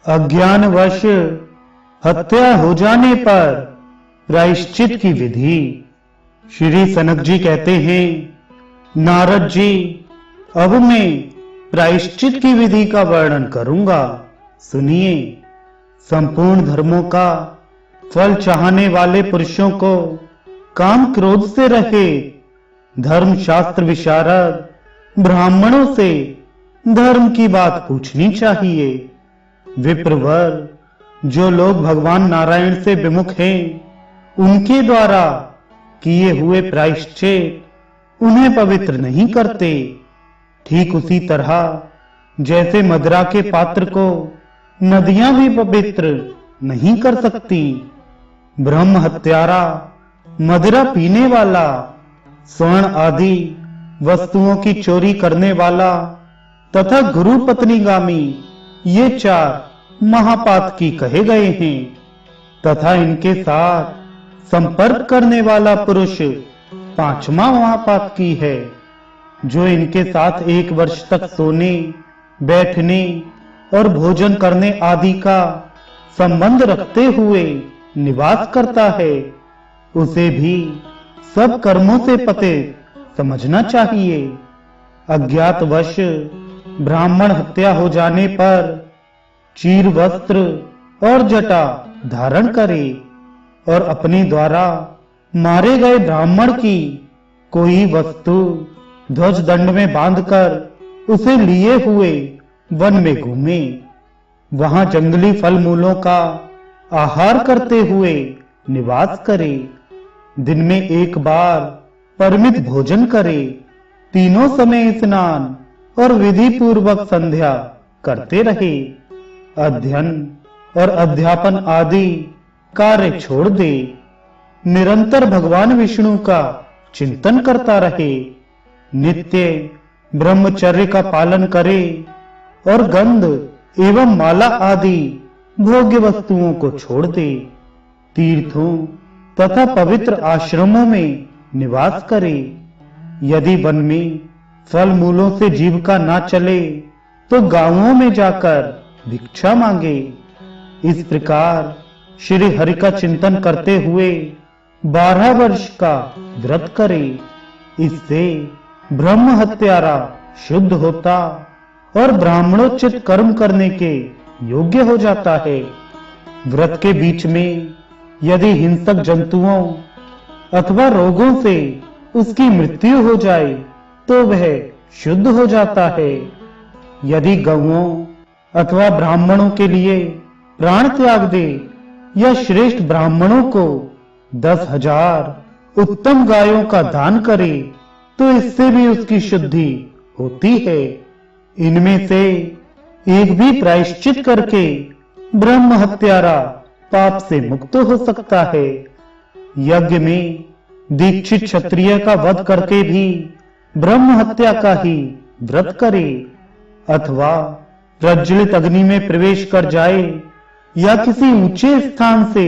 अज्ञानवश हत्या हो जाने पर प्रायश्चित की विधि। श्री सनक जी कहते हैं, नारद जी, अब मैं प्रायश्चित की विधि का वर्णन करूंगा, सुनिए। संपूर्ण धर्मों का फल चाहने वाले पुरुषों को काम क्रोध से रहे धर्म शास्त्र विशारद ब्राह्मणों से धर्म की बात पूछनी चाहिए। विप्रवर, जो लोग भगवान नारायण से विमुख हैं, उनके द्वारा किए हुए प्रायश्चित उन्हें पवित्र नहीं करते। ठीक उसी तरह जैसे मदिरा के पात्र को नदियां भी पवित्र नहीं कर सकती, ब्रह्म हत्यारा, मदिरा पीने वाला, स्वर्ण आदि वस्तुओं की चोरी करने वाला तथा गुरु पत्नीगामी, ये चार महापातकी कहे गए हैं। तथा इनके साथ संपर्क करने वाला पुरुष पांचवा महापातकी है, जो इनके साथ 1 वर्ष तक सोने, बैठने और भोजन करने आदि का संबंध रखते हुए निवास करता है। उसे भी सब कर्मों से पते समझना चाहिए। अज्ञातवश ब्राह्मण हत्या हो जाने पर चीर वस्त्र और जटा धारण करे और अपने द्वारा मारे गए ब्राह्मण की कोई वस्तु ध्वज दंड में बांधकर उसे लिए हुए वन में घूमे, वहां जंगली फल मूलों का आहार करते हुए निवास करे, दिन में 1 बार परिमित भोजन करे, तीनों समय स्नान और विधि पूर्वक संध्या करते रहे, अध्ययन और अध्यापन आदि कार्य छोड़ दे, निरंतर भगवान विष्णु का चिंतन करता रहे, नित्य ब्रह्मचर्य का पालन करे और गंध एवं माला आदि भोग्य वस्तुओं को छोड़ दे, तीर्थों तथा पवित्र आश्रमों में निवास करे। यदि वन में फल मूलों से जीविका ना चले तो गांवों में जाकर भिक्षा मांगे। इस प्रकार श्री हरि का चिंतन करते हुए 12 वर्ष का व्रत करे। इससे ब्रह्म हत्यारा शुद्ध होता और ब्राह्मणोचित कर्म करने के योग्य हो जाता है। व्रत के बीच में यदि हिंसक जंतुओं अथवा रोगों से उसकी मृत्यु हो जाए तो वह शुद्ध हो जाता है। यदि गौओं अथवा ब्राह्मणों के लिए प्राण त्याग दे या श्रेष्ठ ब्राह्मणों को 10,000 उत्तम गायों का दान करे तो इससे भी उसकी शुद्धि होती है। इनमें से एक भी प्रायश्चित करके ब्रह्म हत्यारा पाप से मुक्त हो सकता है। यज्ञ में दीक्षित क्षत्रिय का वध करके भी ब्रह्म हत्या का ही व्रत करे, अथवा प्रज्वलित अग्नि में प्रवेश कर जाए या किसी ऊंचे स्थान से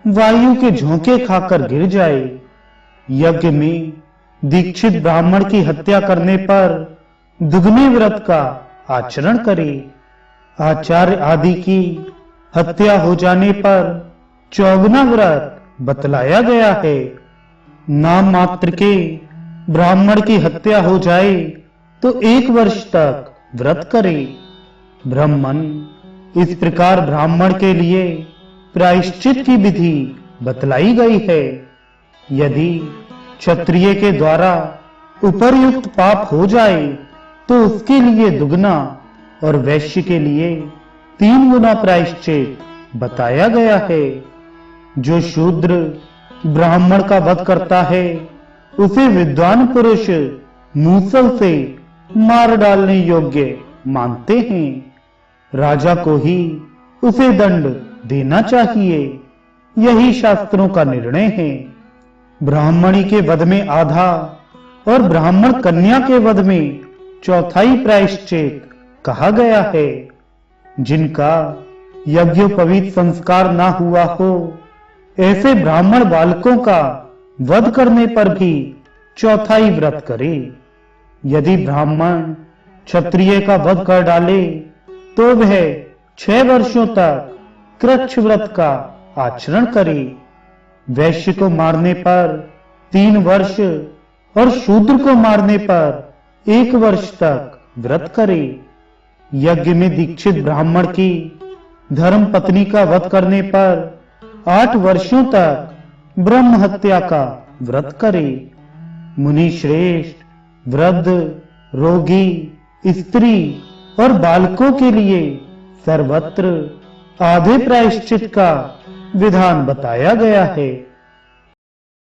वायु के झोंके खाकर गिर जाए। यज्ञ में दीक्षित ब्राह्मण की हत्या करने पर दुगने व्रत का आचरण करे। आचार्य आदि की हत्या हो जाने पर 54 व्रत बतलाया गया है। नाम मात्र के ब्राह्मण की हत्या हो जाए तो 1 वर्ष तक व्रत करे। ब्राह्मण, इस प्रकार ब्राह्मण के लिए प्रायश्चित की विधि बतलाई गई है। यदि क्षत्रिय के द्वारा उपर्युक्त पाप हो जाए तो उसके लिए दुगना और वैश्य के लिए 3 गुना प्रायश्चित बताया गया है। जो शूद्र ब्राह्मण का वध करता है उसे विद्वान पुरुष मूसल से मार डालने योग्य मानते हैं। राजा को ही उसे दंड देना चाहिए, यही शास्त्रों का निर्णय है। ब्राह्मणी के वध में आधा और ब्राह्मण कन्या के वध में चौथाई प्रायश्चित कहा गया है। जिनका यज्ञोपवीत संस्कार ना हुआ हो, ऐसे ब्राह्मण बालकों का वध करने पर भी चौथाई व्रत करे। यदि ब्राह्मण क्षत्रिय का वध कर डाले तो वह 6 वर्षों तक कृच्छ व्रत का आचरण करे। वैश्य को मारने पर 3 वर्ष और शूद्र को मारने पर 1 वर्ष तक व्रत करे। यज्ञ में दीक्षित ब्राह्मण की धर्म पत्नी का वध करने पर 8 वर्षों तक ब्रह्म हत्या का व्रत करे। मुनि श्रेष्ठ वृद्ध, रोगी, स्त्री और बालकों के लिए सर्वत्र आधे प्रायश्चित का विधान बताया गया है।